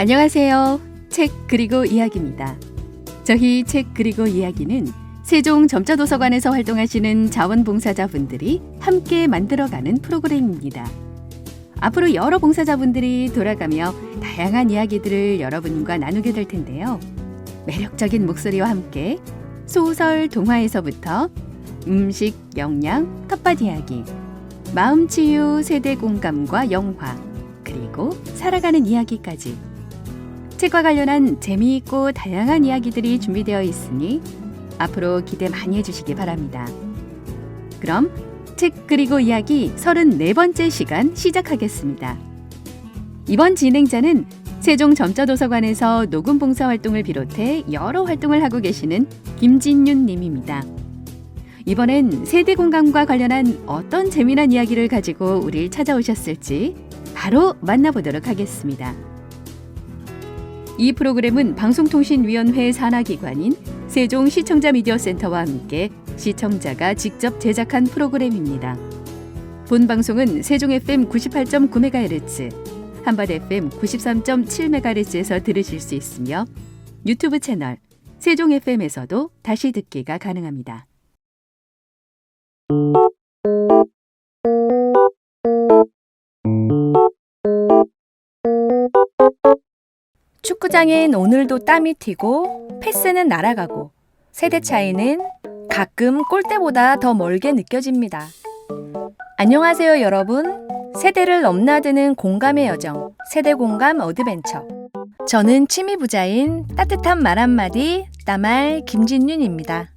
안녕하세요. 책 그리고 이야기입니다. 저희 책 그리고 이야기는 세종 점자도서관에서 활동하시는 자원봉사자분들이 함께 만들어가는 프로그램입니다. 앞으로 여러 봉사자분들이 돌아가며 다양한 이야기들을 여러분과 나누게 될 텐데요. 매력적인 목소리와 함께 소설, 동화에서부터 음식, 영양, 텃밭 이야기, 마음치유, 세대 공감과 영화, 그리고 살아가는 이야기까지 책과 관련한 재미있고 다양한 이야기들이 준비되어 있으니 앞으로 기대 많이 해주시기 바랍니다. 그럼 책 그리고 이야기 34번째 시간 시작하겠습니다. 이번 진행자는 세종 점자도서관에서 녹음 봉사활동을 비롯해 여러 활동을 하고 계시는 김진윤 님입니다. 이번엔 세대 공감과 관련한 어떤 재미난 이야기를 가지고 우리를 찾아오셨을지 바로 만나보도록 하겠습니다. 이 프로그램은 방송통신위원회 산하기관인 세종 시청자미디어센터와 함께 시청자가 직접 제작한 프로그램입니다. 본 방송은 세종 FM 98.9MHz, 한밭 FM 93.7MHz에서 들으실 수 있으며 유튜브 채널 세종 FM에서도 다시 듣기가 가능합니다. 축구장엔 오늘도 땀이 튀고 패스는 날아가고 세대 차이는 가끔 골대보다 더 멀게 느껴집니다. 안녕하세요 여러분. 세대를 넘나드는 공감의 여정, 세대공감 어드벤처. 저는 취미부자인 따뜻한 말 한마디 따말 김진윤입니다.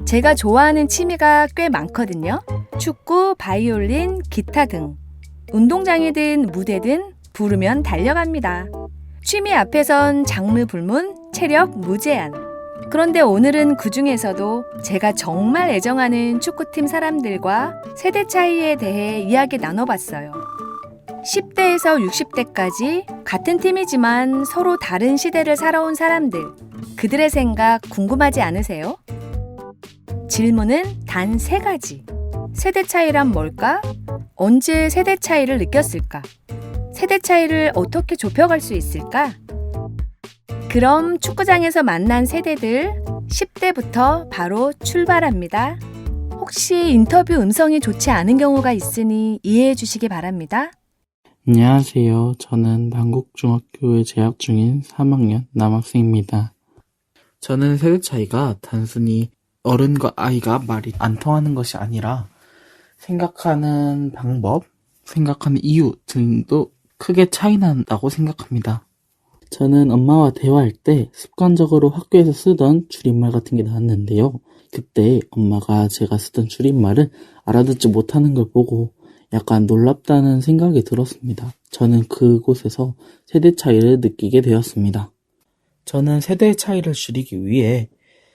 제가 좋아하는 취미가 꽤 많거든요. 축구, 바이올린, 기타 등. 운동장이든 무대든 부르면 달려갑니다. 취미 앞에선 장르불문, 체력 무제한. 그런데 오늘은 그 중에서도 제가 정말 애정하는 축구팀 사람들과 세대 차이에 대해 이야기 나눠봤어요. 10대에서 60대까지 같은 팀이지만 서로 다른 시대를 살아온 사람들, 그들의 생각 궁금하지 않으세요? 질문은 단 3가지. 세대 차이란 뭘까? 언제 세대 차이를 느꼈을까? 세대 차이를 어떻게 좁혀갈 수 있을까? 그럼 축구장에서 만난 세대들 10대부터 바로 출발합니다. 혹시 인터뷰 음성이 좋지 않은 경우가 있으니 이해해 주시기 바랍니다. 안녕하세요. 저는 단국중학교에 재학 중인 3학년 남학생입니다. 저는 세대 차이가 단순히 어른과 아이가 말이 안 통하는 것이 아니라 생각하는 방법, 생각하는 이유 등도 크게 차이 난다고 생각합니다. 저는 엄마와 대화할 때 습관적으로 학교에서 쓰던 줄임말 같은 게 나왔는데요. 그때 엄마가 제가 쓰던 줄임말을 알아듣지 못하는 걸 보고 약간 놀랍다는 생각이 들었습니다. 저는 그곳에서 세대 차이를 느끼게 되었습니다. 저는 세대 차이를 줄이기 위해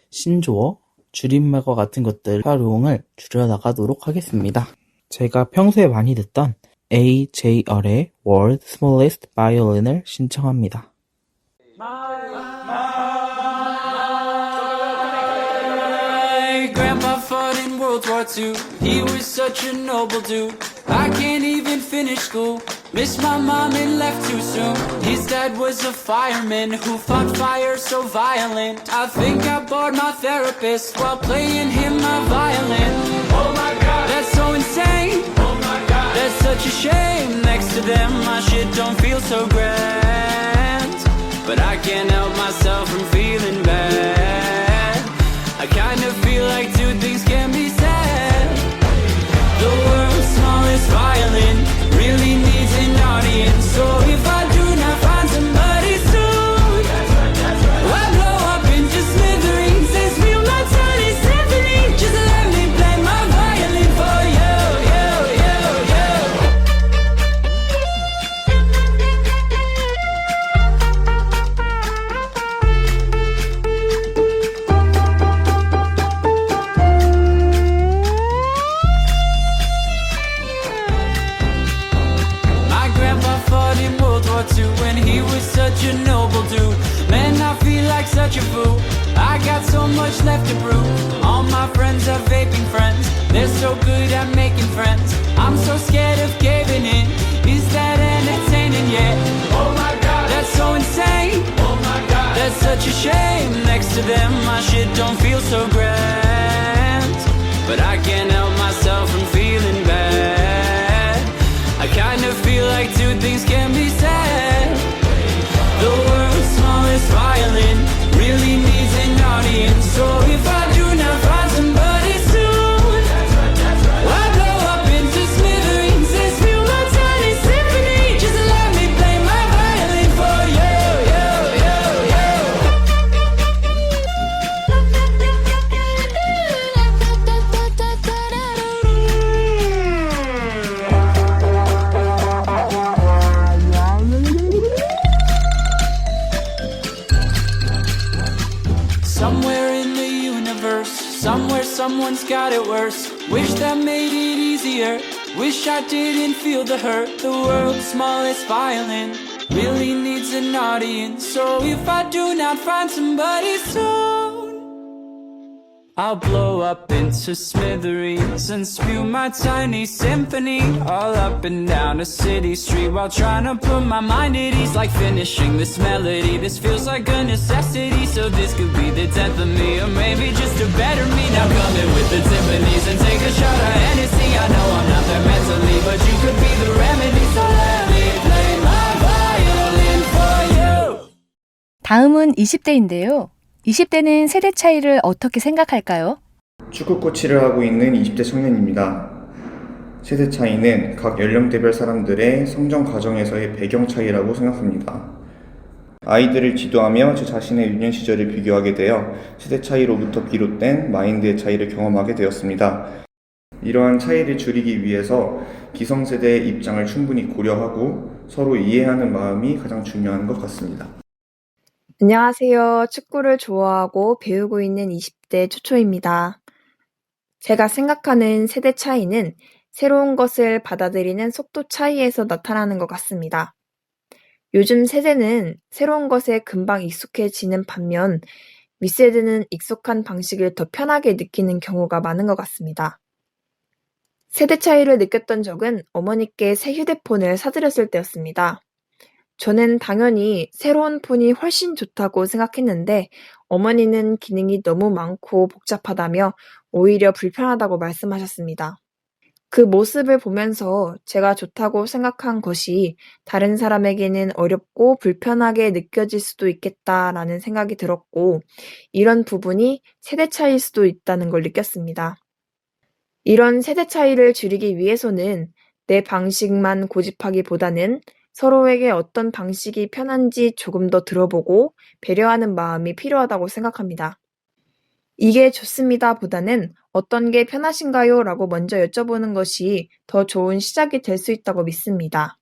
신조어, 줄임말과 같은 것들 활용을 줄여나가도록 하겠습니다. 제가 평소에 많이 듣던 AJR의 World's Smallest Violin을 신청합니다. My grandpa fought in World War II. He was such a noble dude. I can't even finish school. Missed my mom and left too soon. His dad was a fireman who fought fire so violent. I think I bored my therapist while playing him my violin. Oh my god, that's so insane. Oh my god, that's such a shame. Next to them my shit don't feel so grand. But I can't help myself from feeling bad. I kind of feel like two things can be said. The world's smallest violin really needs an audience. So if I do not find somebody soon, I'll blow up into smithereens and spill my tiny symphony. Just let me play my violin for you, you, you, you. My grandpa fought in World War II and he was such a noble dude. Man, I feel like such a fool. I got so much left to prove. All my friends are vaping friends. They're so good at making friends. I'm so scared of caving in. Is that entertaining yet? Oh my god, that's so insane. such a shame. Next to them my shit don't feel so grand, but I can't help myself from feeling bad. I kind of feel like two things can be said. The world's smallest violin really needs an audience. So if I do not find somebody soon, I'll blow up into smithereens and spill my tiny symphony. Just let me play my violin for you, you, you, you. Somewhere in the universe, somewhere someone's got it worse. Wish that made it easier. Wish I didn't feel the hurt. The world's smallest violin really needs an audience. So if I do not find somebody soon, I'll blow up into smithereens and spew my tiny symphony all up and down a city street while trying to put my mind at ease. Like finishing this melody, this feels like a necessity. So this could be the 10th of me, or maybe just a better me. Now come in with the timpanis and take a shot of Hennessy. I know I'm not there mentally, but you could be the remedy. So let me play my violin for you. 다음은 20대인데요. 20대는 세대 차이를 어떻게 생각할까요? 축구 코치를 하고 있는 20대 청년입니다. 세대 차이는 각 연령대별 사람들의 성장 과정에서의 배경 차이라고 생각합니다. 아이들을 지도하며 제 자신의 유년 시절을 비교하게 되어 세대 차이로부터 비롯된 마인드의 차이를 경험하게 되었습니다. 이러한 차이를 줄이기 위해서 기성세대의 입장을 충분히 고려하고 서로 이해하는 마음이 가장 중요한 것 같습니다. 안녕하세요. 축구를 좋아하고 배우고 있는 20대 초초입니다. 제가 생각하는 세대 차이는 새로운 것을 받아들이는 속도 차이에서 나타나는 것 같습니다. 요즘 세대는 새로운 것에 금방 익숙해지는 반면 윗세대는 익숙한 방식을 더 편하게 느끼는 경우가 많은 것 같습니다. 세대 차이를 느꼈던 적은 어머니께 새 휴대폰을 사드렸을 때였습니다. 저는 당연히 새로운 폰이 훨씬 좋다고 생각했는데 어머니는 기능이 너무 많고 복잡하다며 오히려 불편하다고 말씀하셨습니다. 그 모습을 보면서 제가 좋다고 생각한 것이 다른 사람에게는 어렵고 불편하게 느껴질 수도 있겠다라는 생각이 들었고, 이런 부분이 세대 차이일 수도 있다는 걸 느꼈습니다. 이런 세대 차이를 줄이기 위해서는 내 방식만 고집하기보다는 서로에게 어떤 방식이 편한지 조금 더 들어보고 배려하는 마음이 필요하다고 생각합니다. 이게 좋습니다 보다는 어떤 게 편하신가요? 라고 먼저 여쭤보는 것이 더 좋은 시작이 될 수 있다고 믿습니다.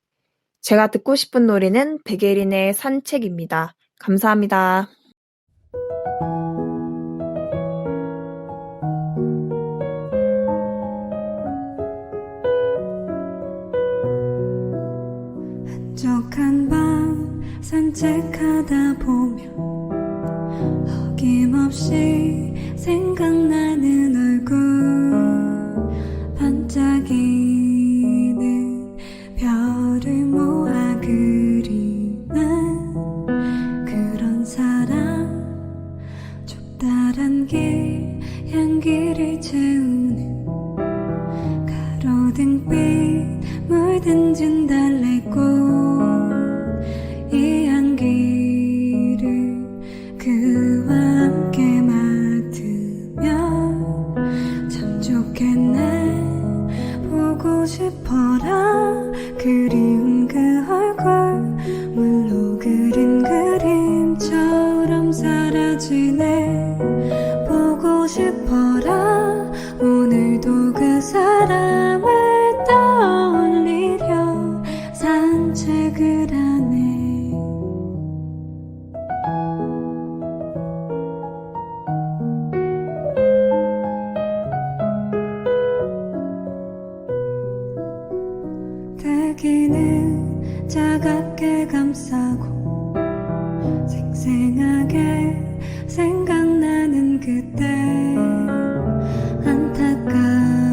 제가 듣고 싶은 노래는 백예린의 산책입니다. 감사합니다. 한적한 밤 산책하다 보면 어김없이 생각나는 얼굴, 반짝이는 별을 모아 그리는 그런 사람, 좁다란 길 향기를 채우는 가로등빛 물든 진달래꽃, 이 향기를 그와 함께 맡으면 참 좋겠네. 보고 싶어라 그리운 그 얼굴, 물로 그린 그림처럼 사라지네. 보고 싶어라 오늘도 그 사람을 떠올리려 산책을 하네. 대기는 차갑게 감싸고 생생하게 생각나는 그때, 안타까운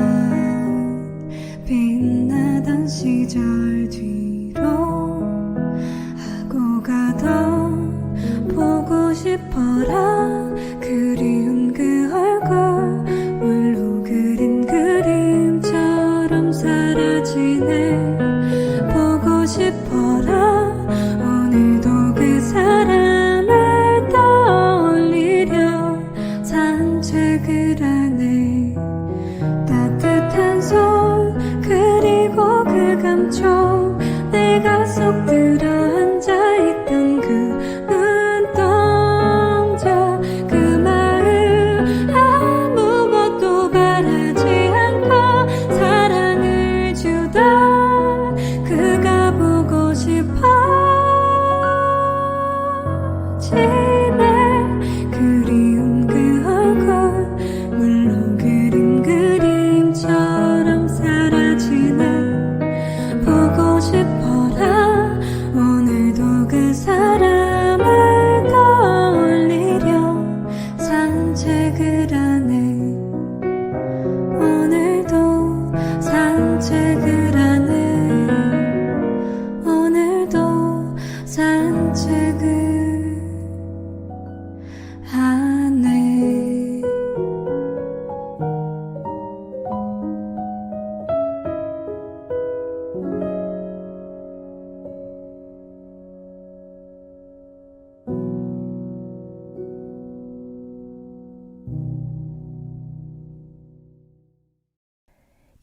빛나던 시절 뒤로 하고 가던 보고 싶은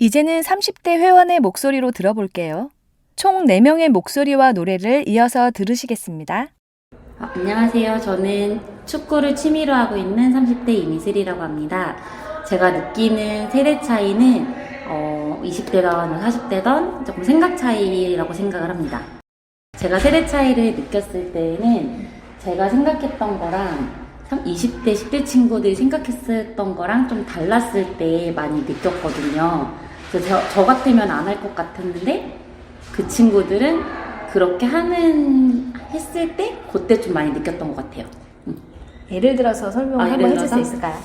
이제는 30대 회원의 목소리로 들어볼게요. 총 4명의 목소리와 노래를 이어서 들으시겠습니다. 안녕하세요. 저는 축구를 취미로 하고 있는 30대 이미슬이라고 합니다. 제가 느끼는 세대 차이는 20대던 40대던 조금 생각 차이라고 생각을 합니다. 제가 세대 차이를 느꼈을 때는 제가 생각했던 거랑 20대, 10대 친구들이 생각했었던 거랑 좀 달랐을 때 많이 느꼈거든요. 그래서 저 같으면 안 할 것 같았는데 그 친구들은 그렇게 했을 때 그때 좀 많이 느꼈던 것 같아요. 예를 들어서 설명을 한번 해줄 수 있을까요?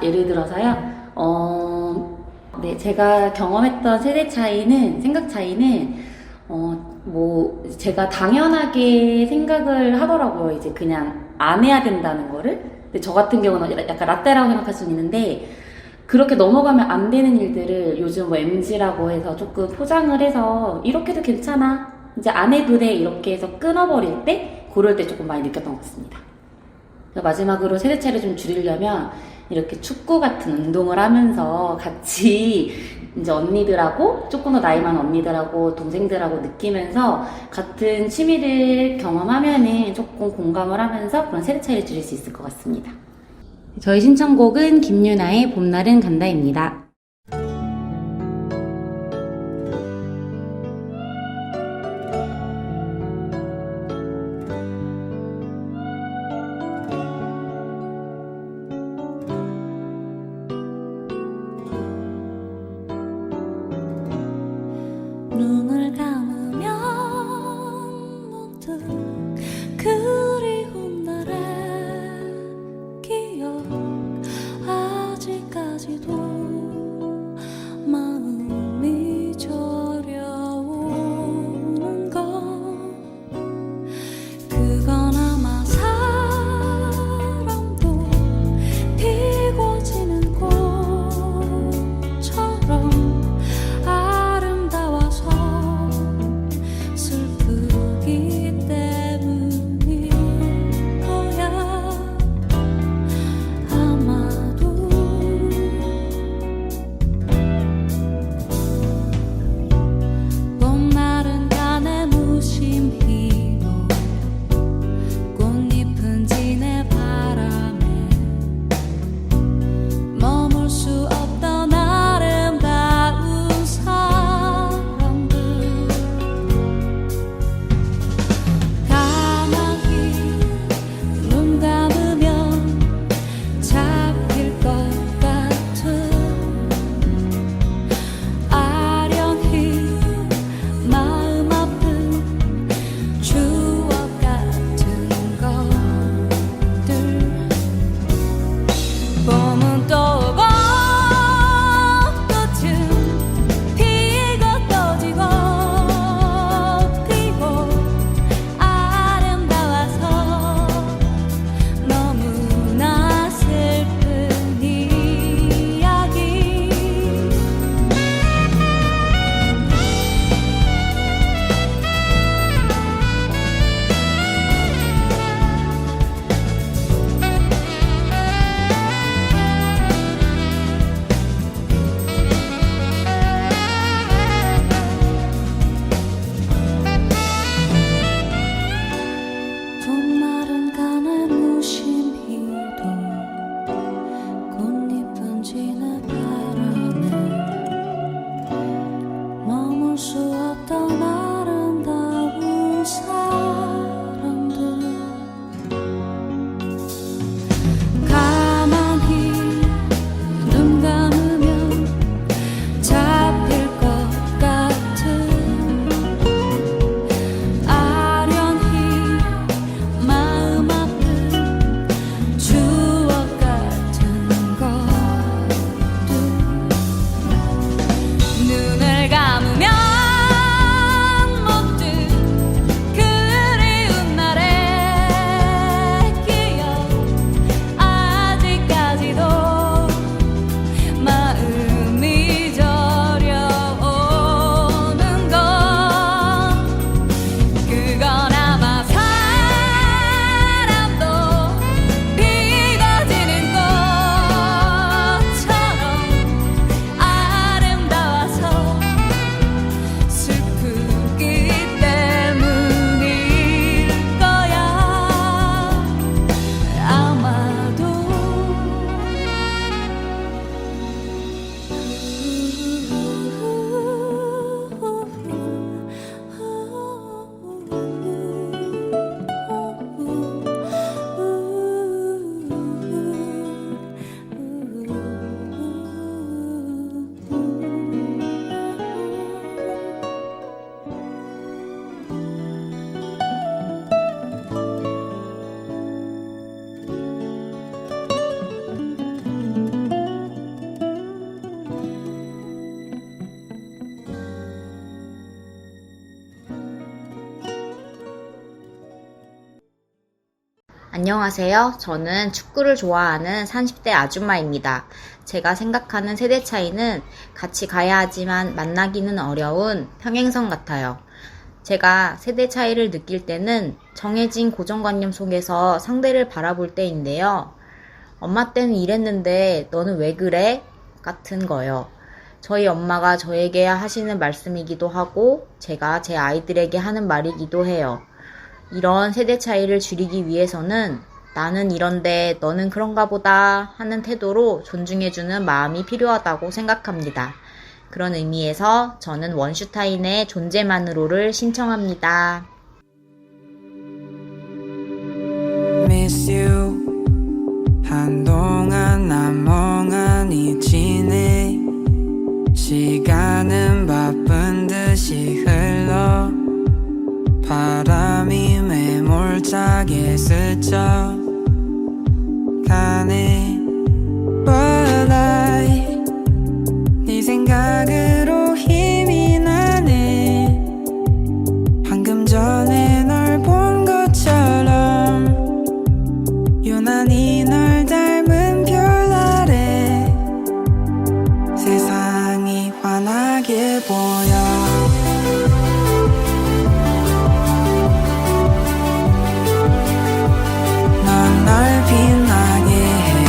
예를 들어서요. 네, 제가 경험했던 세대 차이는, 생각 차이는, 제가 당연하게 생각을 하더라고요. 이제 그냥 안 해야 된다는 거를. 근데 저 같은 경우는 약간 라떼라고 생각할 수는 있는데, 그렇게 넘어가면 안 되는 일들을 요즘 MG라고 해서 조금 포장을 해서 이렇게도 괜찮아. 이제 안 해도 돼. 이렇게 해서 끊어버릴 때, 그럴 때 조금 많이 느꼈던 것 같습니다. 마지막으로 세대 차이를 좀 줄이려면 이렇게 축구 같은 운동을 하면서 같이 이제 언니들하고 조금 더 나이 많은 언니들하고 동생들하고 느끼면서 같은 취미를 경험하면은 조금 공감을 하면서 그런 세대 차이를 줄일 수 있을 것 같습니다. 저희 신청곡은 김유나의 봄날은 간다입니다. 눈을 감으면 문득 그리운 날의 기억 아직까지도 안녕하세요. 저는 축구를 좋아하는 30대 아줌마입니다. 제가 생각하는 세대 차이는 같이 가야 하지만 만나기는 어려운 평행선 같아요. 제가 세대 차이를 느낄 때는 정해진 고정관념 속에서 상대를 바라볼 때인데요. 엄마 때는 이랬는데 너는 왜 그래? 같은 거요. 저희 엄마가 저에게 하시는 말씀이기도 하고 제가 제 아이들에게 하는 말이기도 해요. 이런 세대 차이를 줄이기 위해서는 나는 이런데 너는 그런가 보다 하는 태도로 존중해주는 마음이 필요하다고 생각합니다. 그런 의미에서 저는 원슈타인의 존재만으로를 신청합니다. Miss you 한동안 난 멍하니 지내 시간은 바쁜 듯이 흘러 바람이 매몰차게 스쳐 가네 But I 네 생각으로 힘이 나네 방금 전에 널 본 것처럼 유난히 널 닮은 별 아래 세상이 환하게 보여 넌 날 빛나게 해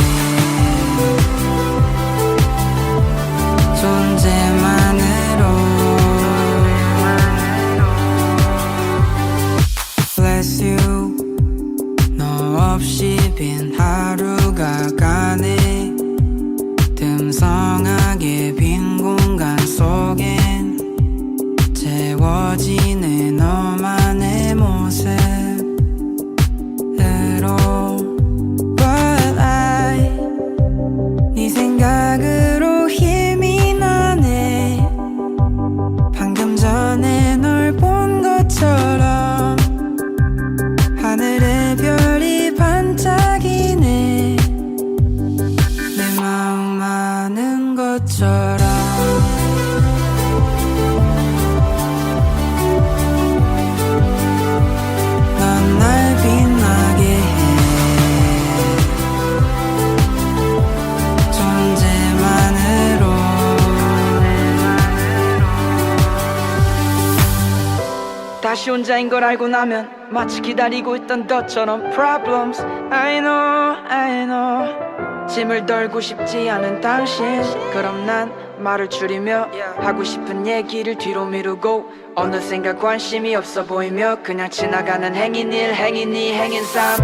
존재만으로 Bless you 너 없이 빈 하루가 가네 듬성하게 빈 공간 속엔 채워지는 너만의 모습으로 But I 네 생각으로 힘이 나네 방금 전에 널 본 것처럼 하늘의 별이 반짝이네 내 마음 아는 것처럼 넌 날 빛나게 해 존재만으로 다시 혼자인 걸 알고 나면 마치 기다리고 있던 것처럼 Problems I know 짐을 덜고 싶지 않은 당신 그럼 난 말을 줄이며 하고 싶은 얘기를 뒤로 미루고 어느샌가 관심이 없어 보이며 그냥 지나가는 행인 일 행인 이 행인 삶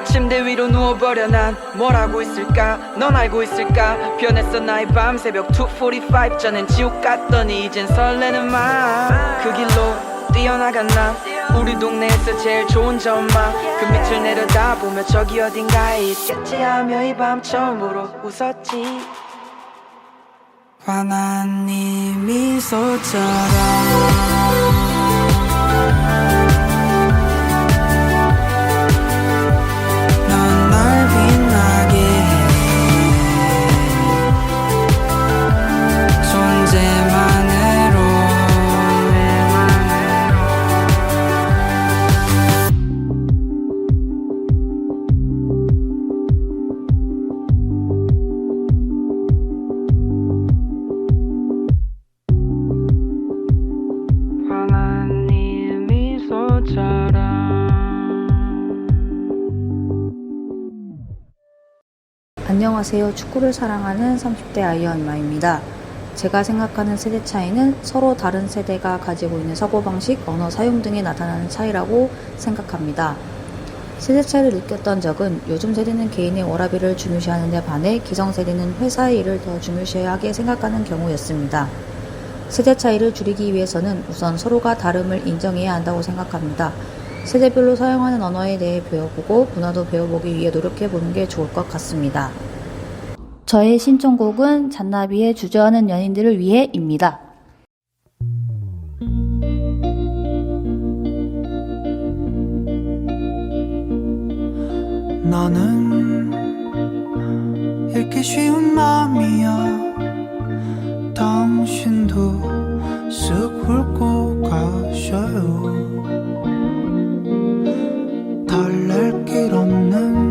침대 위로 누워버려 난 뭘 하고 있을까 넌 알고 있을까 변했어 나의 밤 새벽 2:45 전엔 지옥 같더니 이젠 설레는 마음 그 길로 뛰어나간 난 우리 동네에서 제일 좋은 전망 그 밑을 내려다보며 저기 어딘가에 있겠지 하며 이 밤 처음으로 웃었지 환한 네 미소처럼 넌 날 빛나게 해 존재만으로 환한 네 미소처럼 안녕하세요. 축구를 사랑하는 30대 아이언마입니다. 제가 생각하는 세대 차이는 서로 다른 세대가 가지고 있는 사고방식, 언어 사용 등에 나타나는 차이라고 생각합니다. 세대 차이를 느꼈던 적은 요즘 세대는 개인의 워라밸을 중요시하는 데 반해 기성세대는 회사의 일을 더 중요시하게 생각하는 경우였습니다. 세대 차이를 줄이기 위해서는 우선 서로가 다름을 인정해야 한다고 생각합니다. 세대별로 사용하는 언어에 대해 배워보고 문화도 배워보기 위해 노력해보는 게 좋을 것 같습니다. 저의 신청곡은 잔나비의 주저하는 연인들을 위해입니다. 너는 읽기 쉬운 마음이야 당신도 쓱 훑고 가셔요 달랠 길 없는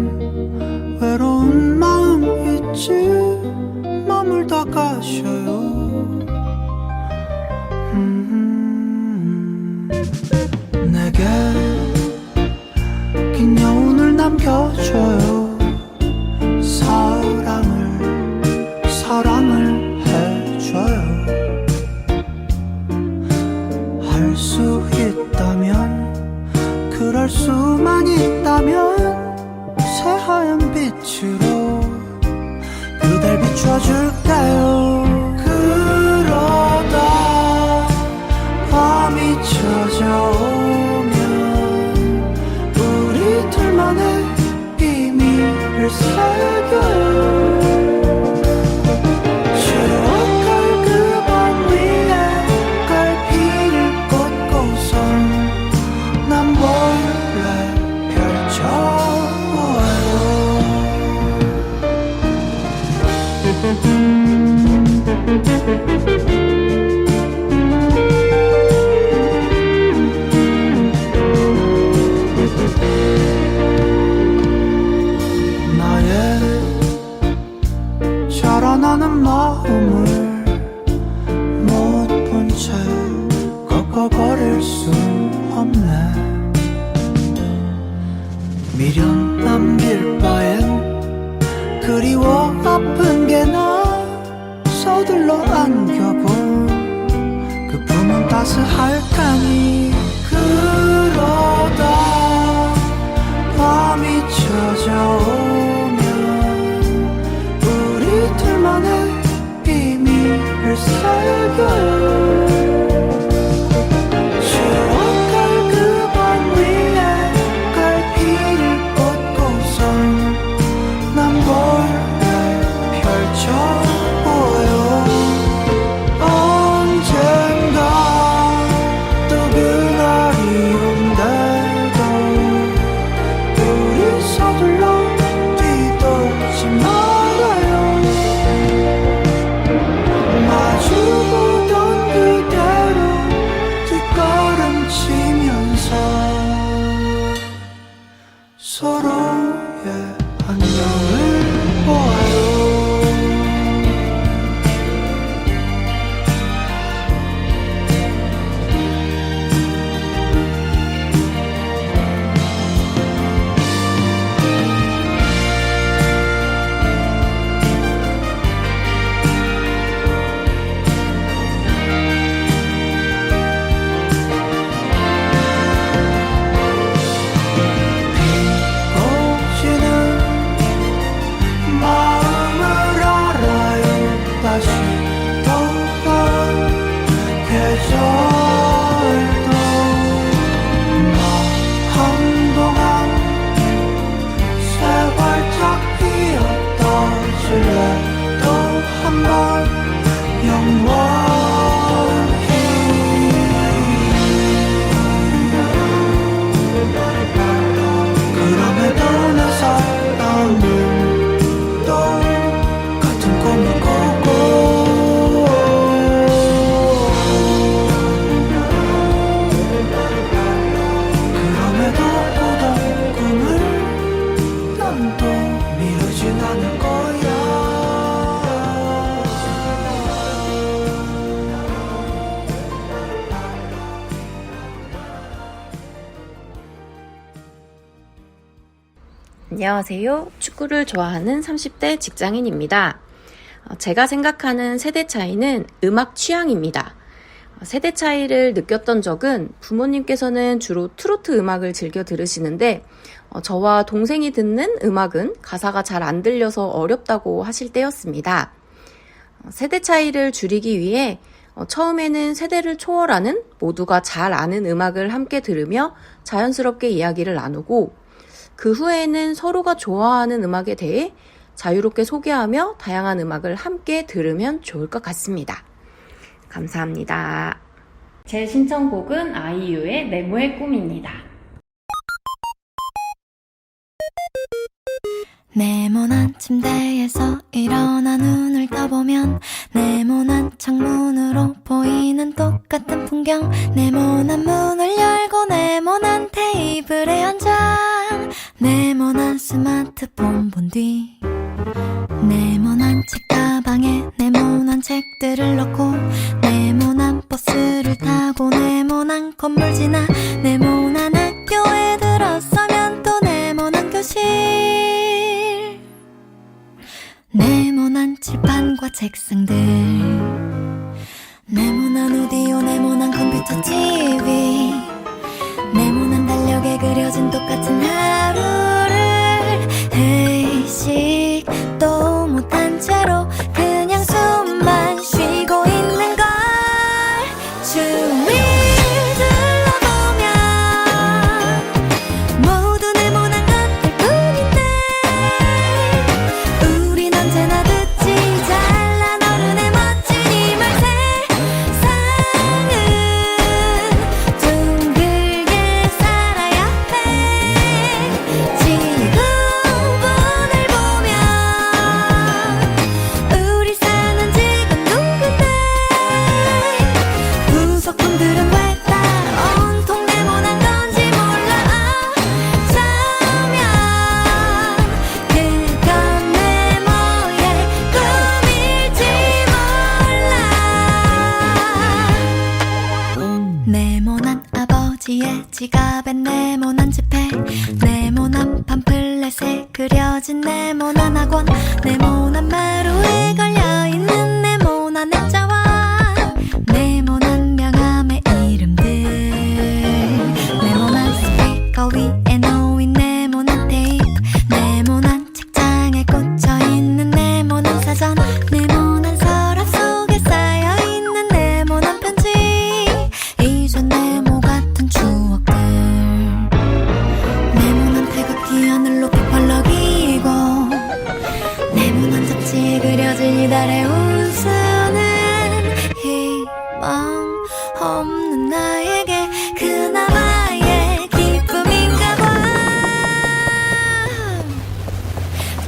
가셔요. 내게 긴 여운을 남겨줘요. 사랑을 해줘요. 할 수 있다면, 그럴 수만 있다면 새하얀 빛으로 그댈 비춰줄까요? 그러다 밤이 찾아오면 우리 둘만의 비밀을 새겨요. 추억할 그 밤 위에 갈피를 꽂고선 난 몰래 펼쳐보아요. 나의 자라나는 마음을 못 본 채 꺾어버릴 수 없네. 미련 남길 바엔 그리워 아픈 게 나. 서둘러 안겨본 그 품은 따스할 테니. 그러다 밤이 찾아오면 우리 둘만의 비밀을 새겨요. 추억할 그 밤 위에 갈피를 꽂고선 난 몰래 펼쳐보아요. 언젠가 또 그날이 온대도 우리 서둘러 뒤돌지 말아요. 마주보던 그대로 뒷걸음 치면서 서로의 안녕을 보아요. 비고지는 마음을 알아요. 다시 돌아온 계절도 나 한동안 새활짝 피었던 실내도 한번 영원히. 그럼에도 내 사랑은 똑같은 꿈을 꾸고 그럼에도 꾸던 꿈을 난 또 미루진 않을 거야. 안녕하세요. 축구를 좋아하는 30대 직장인입니다. 제가 생각하는 세대 차이는 음악 취향입니다. 세대 차이를 느꼈던 적은 부모님께서는 주로 트로트 음악을 즐겨 들으시는데 저와 동생이 듣는 음악은 가사가 잘 안 들려서 어렵다고 하실 때였습니다. 세대 차이를 줄이기 위해 처음에는 세대를 초월하는 모두가 잘 아는 음악을 함께 들으며 자연스럽게 이야기를 나누고 그 후에는 서로가 좋아하는 음악에 대해 자유롭게 소개하며 다양한 음악을 함께 들으면 좋을 것 같습니다. 감사합니다. 제 신청곡은 아이유의 네모의 꿈입니다. 네모난 침대에서 일어나 눈을 떠보면 네모난 창문으로 보이는 똑같은 풍경. 네모난 문을 열고 네모난 테이블에 앉아 네모난 스마트폰 본 뒤 네모난 책가방에 네모난 네모난 버스를 타고 네모난 건물 지나 네모난 학교에 들어서면 또 네모난 교실, 네모난 칠판과 책상들, 네모난 오디오, 네모난 컴퓨터 TV, 네모난 달력에 그려진 똑같은 하루를 회식도 못한 채로 그냥 숨만 쉬고 있는 걸. 주위 둘러보면 모두 네모난 것들 뿐인데 우린 언제나 듣지 잘난 어른의 멋진 이 말. 세상은 둥글게 살아야 해. 지구본을 보면 우리 사는 지금 둥근데 부속품들은 왜 다 온통 네모난 건지 몰라. 어쩌면 그건 네모의 꿈일지 몰라. 네모난 아버지의 지갑에 네모난 지폐, 네모난 팜플렛에 그려진 네모난 학원, 네모난 마루에 걸려있는 네모난 액자와 네모난 명함의 이름들, 네모난 스피커 위에 놓인 네모난 테이프, 네모난 책장에 꽂혀있는 네모난 사전, 네모난 서랍 속에 쌓여있는 네모난 편지, 이전 네모 같은 추억들, 네모난 태극기 하늘 높이 펄럭이고 네모난 잡지에 그려진 이달의 웃음은 희망 없는 나에게 그나마의 기쁨인가 봐.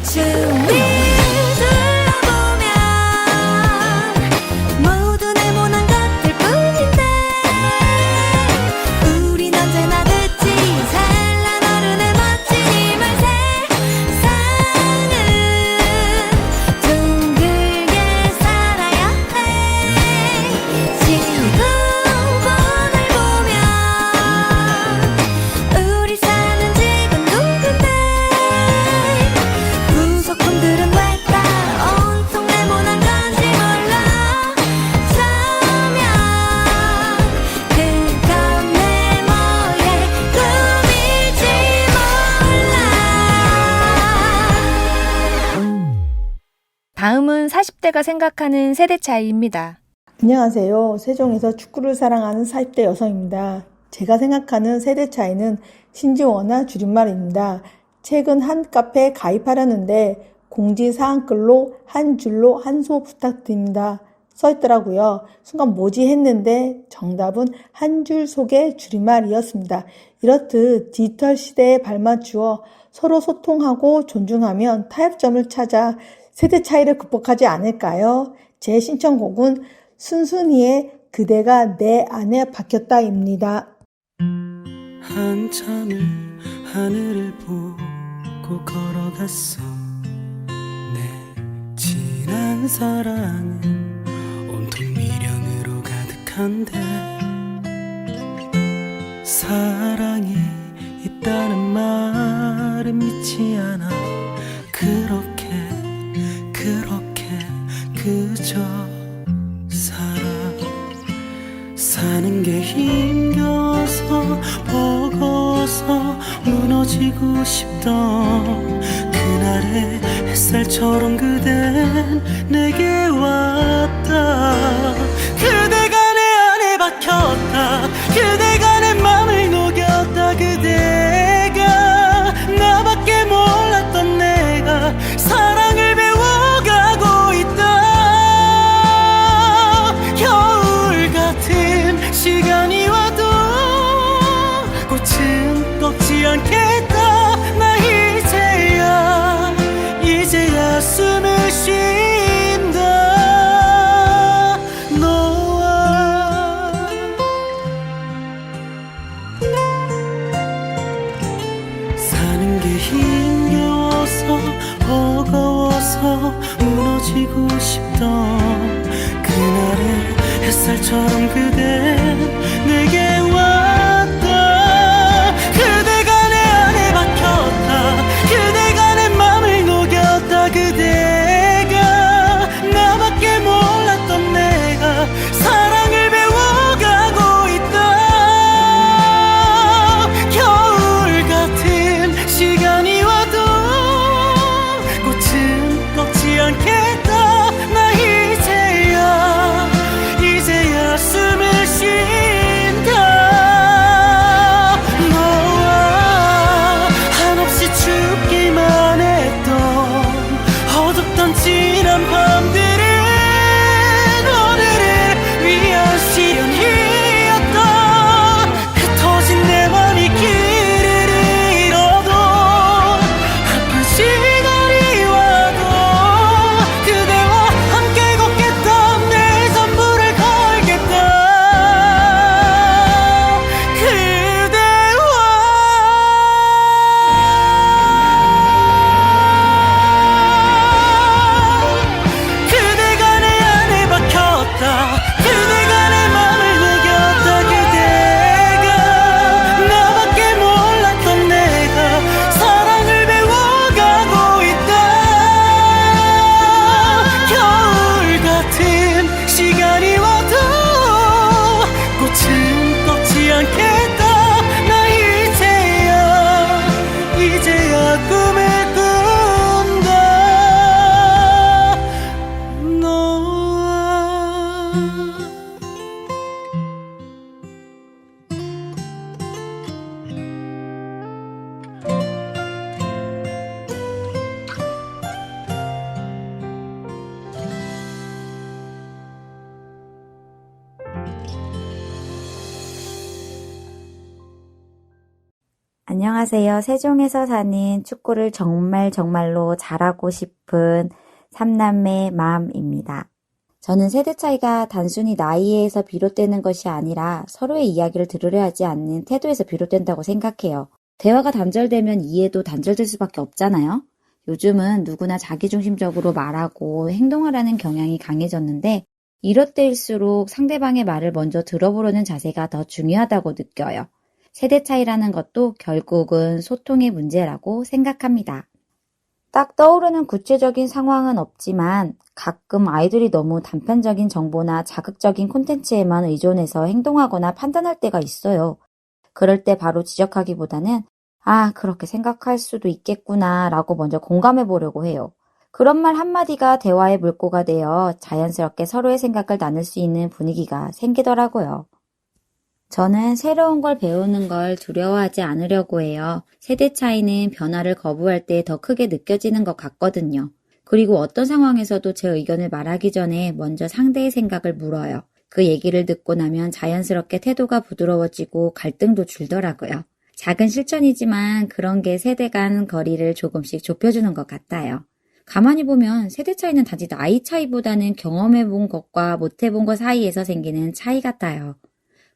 주위 둘러보면 모두 네모난 것들 뿐인데 우린 언제나 듣지 잘난 어른의 멋진 이 말. 세상은 둥글게 살아야 해. 지구본을 보면 우리 사는 지금 둥근데 부속품들은 왜 다 온통 네모난 건지 몰라. 어쩌면 그건 네모의 꿈일지 몰라. 다음은 40대가 생각하는 세대 차이입니다. 안녕하세요. 세종에서 축구를 사랑하는 40대 여성입니다. 제가 생각하는 세대 차이는 신지원화 줄임말입니다. 최근 한 카페에 가입하려는데 공지사항글로 한 줄로 한소 부탁드립니다 써있더라고요. 순간 뭐지 했는데 정답은 한 줄 속의 줄임말이었습니다. 이렇듯 디지털 시대에 발맞추어 서로 소통하고 존중하면 타협점을 찾아 세대 차이를 극복하지 않을까요? 제 신청곡은 순순이의 그대가 내 안에 박혔다입니다. 한참을 하늘을 보고 걸어갔어. 내 지난 사랑은 온통 미련으로 가득한데 사랑이 있다는 말은 믿지 않아. 그렇게 그저 사는 게 힘겨워서 버거워서 무너지고 싶던 그날의 햇살처럼 그댄 내게 왔다. 그대가 내 안에 박혔다. 그대가 내 맘을 녹였다. 그대가 나밖에 몰랐던 내가 사랑을 배워가고 있다. 겨울 같은 시간이 와도 꽃은 꺾지 않겠다. 나 이제야 숨을 쉰다. 너 햇살처럼 그대 내게 왔다. 그대가 내 안에 박혔다. 그대가 내 맘을 녹였다. 그대가 나밖에 몰랐던 내가 사랑을 배워가고 있다. 겨울 같은 시간이 와도 꽃은 꺾지 않겠다. 나 이제야 숨을 쉰다. 너와 한없이 춥기만 했던 어둡던 지난 밤들은 오늘을 위한 시련이었다. 흩어진 내 맘이 길을 잃어도 아픈 시간이 와도 그대와 함께 걷겠다. 내 전부를 걸겠다. 그대가 내 안에 박혔다. 그대가 내 맘을 녹였다. 그대가 나밖에 몰랐던 내가 사랑을 배워가고 있다. 겨울 같은 시간이 와도 꽃은 꺾지 않겠다. 나 이제야 꿈을 꾼다. 너와 안녕하세요. 세종에서 사는 축구를 정말로 잘하고 싶은 삼남매 맘입니다. 저는 세대 차이가 단순히 나이에서 비롯되는 것이 아니라 서로의 이야기를 들으려 하지 않는 태도에서 비롯된다고 생각해요. 대화가 단절되면 이해도 단절될 수밖에 없잖아요. 요즘은 누구나 자기중심적으로 말하고 행동하라는 경향이 강해졌는데 이럴 때일수록 상대방의 말을 먼저 들어보려는 자세가 더 중요하다고 느껴요. 세대 차이라는 것도 결국은 소통의 문제라고 생각합니다. 딱 떠오르는 구체적인 상황은 없지만 가끔 아이들이 너무 단편적인 정보나 자극적인 콘텐츠에만 의존해서 행동하거나 판단할 때가 있어요. 그럴 때 바로 지적하기보다는 그렇게 생각할 수도 있겠구나 라고 먼저 공감해 보려고 해요. 그런 말 한마디가 대화의 물꼬가 되어 자연스럽게 서로의 생각을 나눌 수 있는 분위기가 생기더라고요. 저는 새로운 걸 배우는 걸 두려워하지 않으려고 해요. 세대 차이는 변화를 거부할 때 더 크게 느껴지는 것 같거든요. 그리고 어떤 상황에서도 제 의견을 말하기 전에 먼저 상대의 생각을 물어요. 그 얘기를 듣고 나면 자연스럽게 태도가 부드러워지고 갈등도 줄더라고요. 작은 실천이지만 그런 게 세대 간 거리를 조금씩 좁혀주는 것 같아요. 가만히 보면 세대 차이는 단지 나이 차이보다는 경험해본 것과 못해본 것 사이에서 생기는 차이 같아요.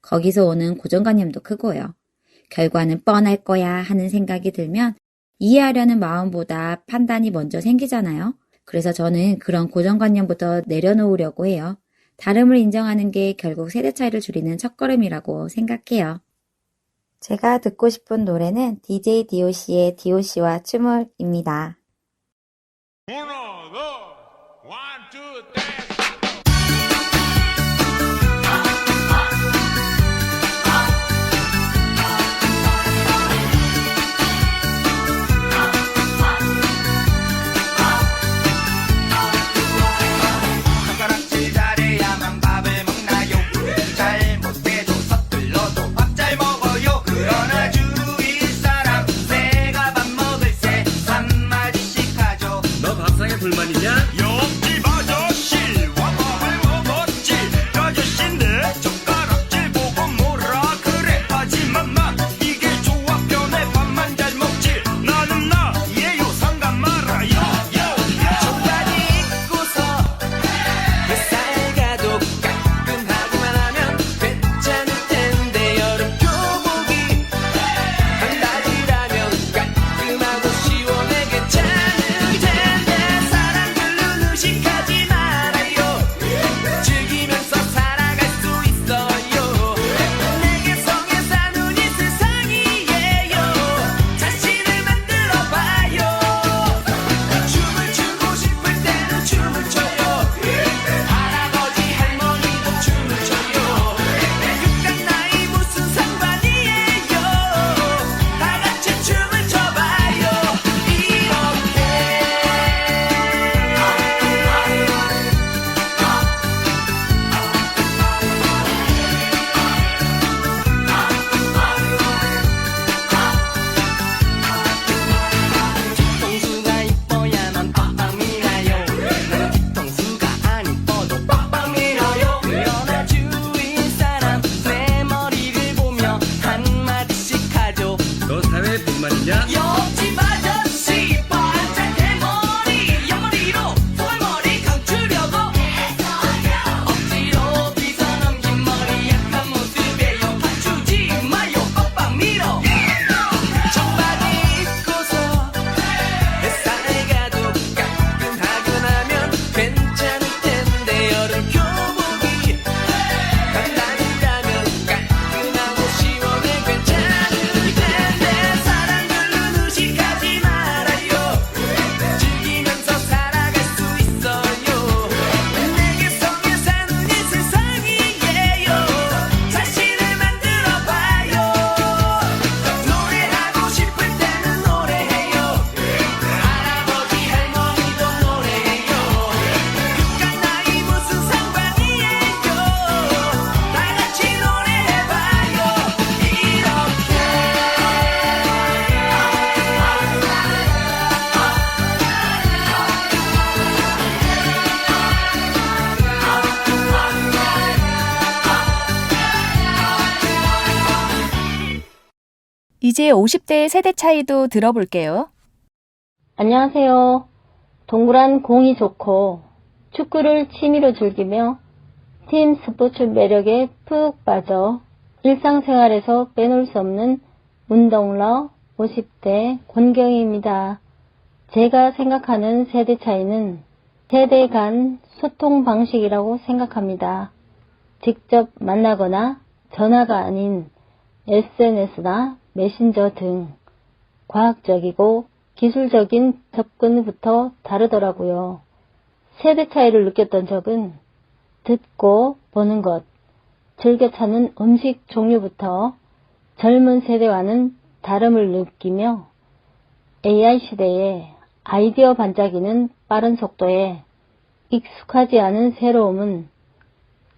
거기서 오는 고정관념도 크고요. 결과는 뻔할 거야 하는 생각이 들면 이해하려는 마음보다 판단이 먼저 생기잖아요. 그래서 저는 그런 고정관념부터 내려놓으려고 해요. 다름을 인정하는 게 결국 세대 차이를 줄이는 첫걸음이라고 생각해요. 제가 듣고 싶은 노래는 DJ DOC의 DOC와 춤을입니다. 불만이냐? 옆집 아저씨 이제 50대의 세대 차이도 들어볼게요. 안녕하세요. 동그란 공이 좋고 축구를 취미로 즐기며 팀 스포츠 매력에 푹 빠져 일상생활에서 빼놓을 수 없는 운동러 50대 권경희입니다. 제가 생각하는 세대 차이는 세대 간 소통 방식이라고 생각합니다. 직접 만나거나 전화가 아닌 SNS나 메신저 등 과학적이고 기술적인 접근부터 다르더라고요. 세대 차이를 느꼈던 적은 듣고 보는 것, 즐겨 찾는 음식 종류부터 젊은 세대와는 다름을 느끼며 AI 시대에 아이디어 반짝이는 빠른 속도에 익숙하지 않은 새로움은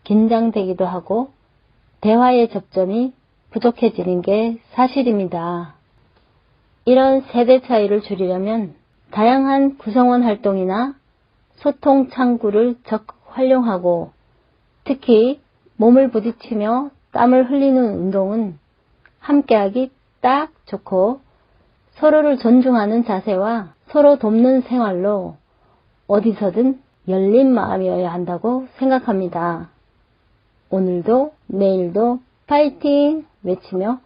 긴장되기도 하고 대화의 접점이 부족해지는 게 사실입니다. 이런 세대 차이를 줄이려면 다양한 구성원 활동이나 소통 창구를 적극 활용하고 특히 몸을 부딪히며 땀을 흘리는 운동은 함께하기 딱 좋고 서로를 존중하는 자세와 서로 돕는 생활로 어디서든 열린 마음이어야 한다고 생각합니다. 오늘도 내일도 파이팅 외치며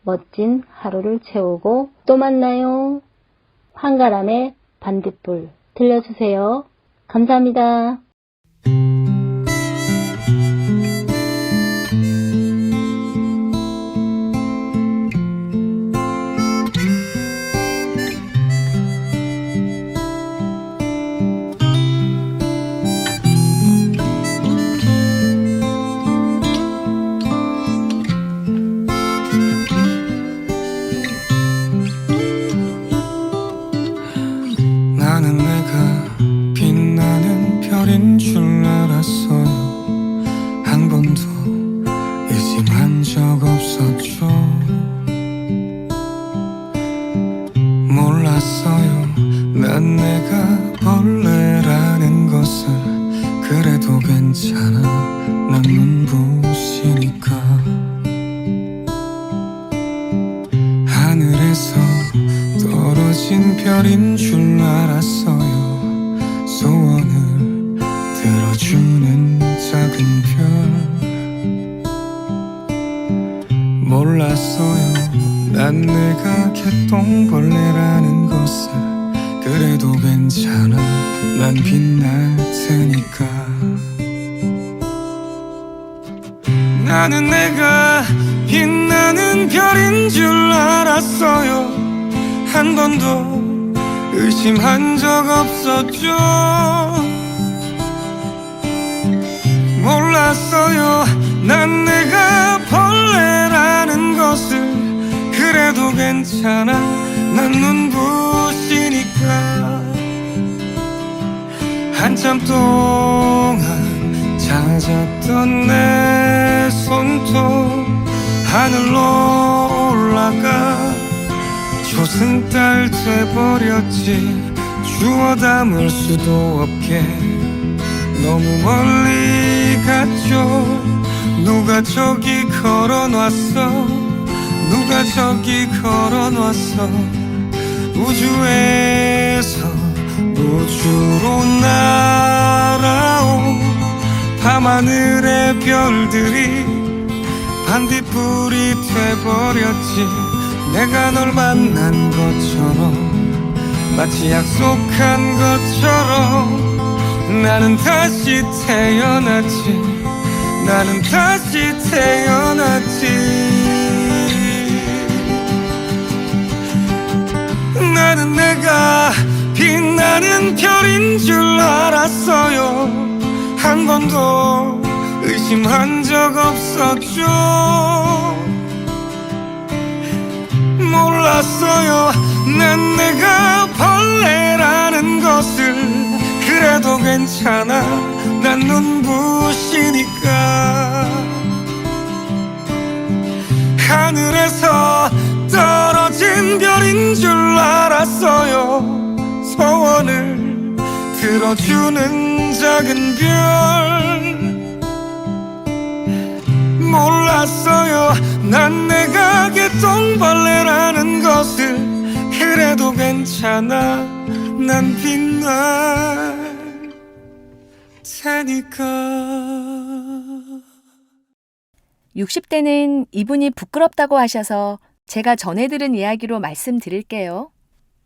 멋진 하루를 채우고 또 만나요. 한가람의 반딧불 들려주세요. 감사합니다. 나는 내가 빛나는 별인 줄 알았어요. 한 번도 의심한 적 없었죠. 몰랐어요. 난 내가 벌레라는 것을. 그래도 괜찮아. 난 눈부시니까. 하늘에서 떨어진 별인 줄 알았어요. 소원을 들어주는 작은 별. 몰랐어요. 난 내가 개똥벌레라는 것을. 그래도 괜찮아. 난 빛날 테니까. 나는 내가 빛나는 별인 줄 알았어요. 한 번도 의심한 적 없었죠. 몰랐어요. 난 내가 벌레라는 것을. 그래도 괜찮아. 난 눈부시니까. 한참 동안 찾았던 내 손톱 하늘로 올라가 조승달 돼버렸지. 주워 담을 수도 없게 너무 멀리 갔죠. 누가 저기 걸어놨어. 누가 저기 걸어놨어. 우주에서 우주로 날아온 밤하늘의 별들이 반딧불이 돼버렸지. 내가 널 만난 것처럼 마치 약속한 것처럼 나는 다시 태어났지. 나는 다시 태어났지. 나는 내가 빛나는 별인 줄 알았어요. 한 번도 의심한 적 없었죠. 몰랐어요. 난 내가 벌레라는 것을. 그래도 괜찮아. 난 눈부시니까. 하늘에서 떨어진 별인 줄 알았어요. 소원을 들어주는 작은 별. 몰라 알았어요. 난 내가 개똥벌레라는 것을. 그래도 괜찮아, 난 빛날 테니까. 60대는 이분이 부끄럽다고 하셔서 제가 전해 들은 이야기로 말씀드릴게요.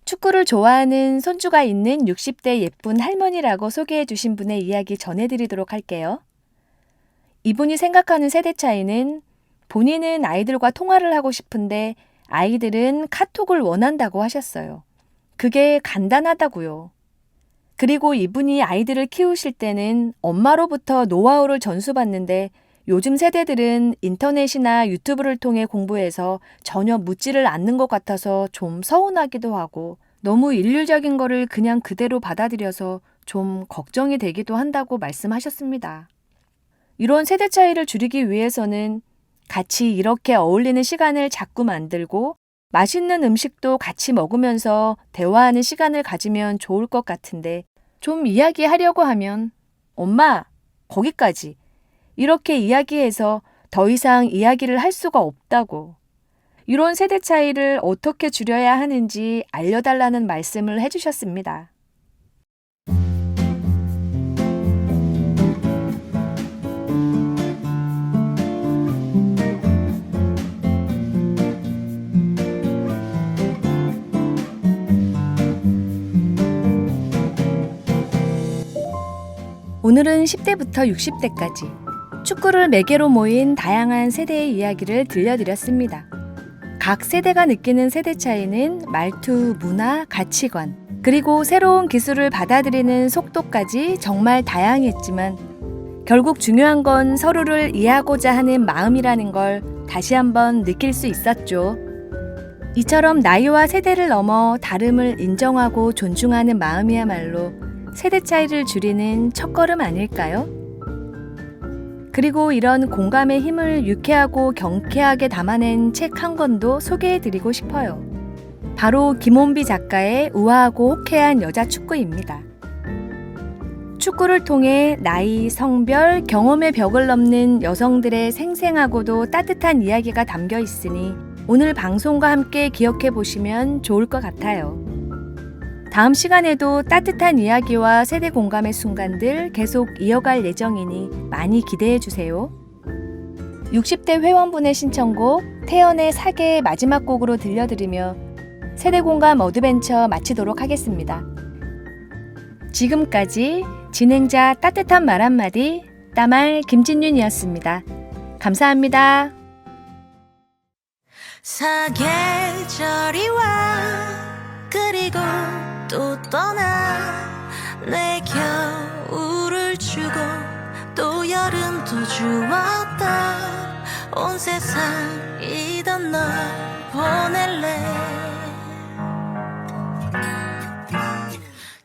축구를 좋아하는 손주가 있는 60대 예쁜 할머니라고 소개해 주신 분의 이야기 전해드리도록 할게요. 이분이 생각하는 세대 차이는 본인은 아이들과 통화를 하고 싶은데 아이들은 카톡을 원한다고 하셨어요. 그게 간단하다고요. 그리고 이분이 아이들을 키우실 때는 엄마로부터 노하우를 전수받는데 요즘 세대들은 인터넷이나 유튜브를 통해 공부해서 전혀 묻지를 않는 것 같아서 좀 서운하기도 하고 너무 일률적인 거를 그냥 그대로 받아들여서 좀 걱정이 되기도 한다고 말씀하셨습니다. 이런 세대 차이를 줄이기 위해서는 같이 이렇게 어울리는 시간을 자꾸 만들고 맛있는 음식도 같이 먹으면서 대화하는 시간을 가지면 좋을 것 같은데 좀 이야기하려고 하면 엄마, 거기까지 이렇게 이야기해서 더 이상 이야기를 할 수가 없다고. 이런 세대 차이를 어떻게 줄여야 하는지 알려달라는 말씀을 해주셨습니다. 오늘은 10대부터 60대까지 축구를 매개로 모인 다양한 세대의 이야기를 들려드렸습니다. 각 세대가 느끼는 세대 차이는 말투, 문화, 가치관, 그리고 새로운 기술을 받아들이는 속도까지 정말 다양했지만 결국 중요한 건 서로를 이해하고자 하는 마음이라는 걸 다시 한번 느낄 수 있었죠. 이처럼 나이와 세대를 넘어 다름을 인정하고 존중하는 마음이야말로 세대 차이를 줄이는 첫걸음 아닐까요? 그리고 이런 공감의 힘을 유쾌하고 경쾌하게 담아낸 책 한 권도 소개해드리고 싶어요. 바로 김원비 작가의 우아하고 호쾌한 여자 축구입니다. 축구를 통해 나이, 성별, 경험의 벽을 넘는 여성들의 생생하고도 따뜻한 이야기가 담겨 있으니 오늘 방송과 함께 기억해 보시면 좋을 것 같아요. 다음 시간에도 따뜻한 이야기와 세대 공감의 순간들 계속 이어갈 예정이니 많이 기대해 주세요. 60대 회원분의 신청곡 태연의 사계의 마지막 곡으로 들려드리며 세대 공감 어드벤처 마치도록 하겠습니다. 지금까지 진행자 따뜻한 말 한마디 따말 김진윤이었습니다. 감사합니다. 사계절이 와 그리고 또 떠나 내 겨울을 주고 또 여름도 주었다 온 세상이던 널 보낼래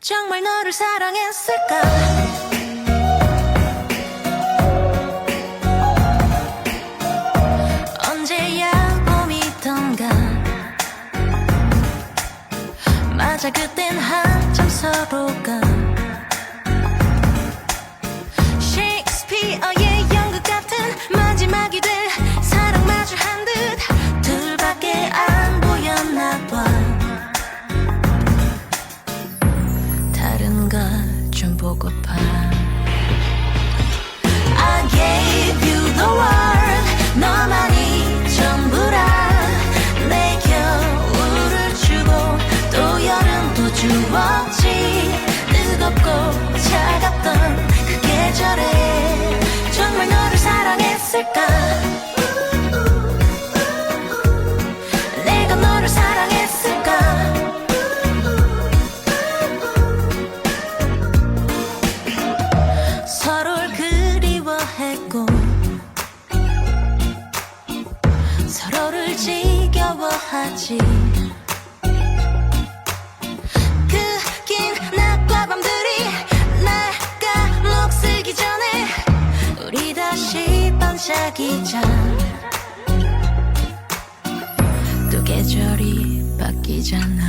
정말 너를 사랑했을까 언제야 봄이던가 맞아 그땐 한참 서로가 셰익스피어의 연극 같은 마지막이 될 사랑 마주한 듯 둘밖에 안 보였나 봐 다른 걸 좀 보고파 I gave you the world 너만이 전부라 내 겨울을 주고 또 여름도 주었지 뜨겁고 차갑던 그 계절에 정말 너를 사랑했을까 내가 너를 사랑했을까 서로를 그리워했고 서로를 지겨워하지 우리 다시 반짝이자 또 계절이 바뀌잖아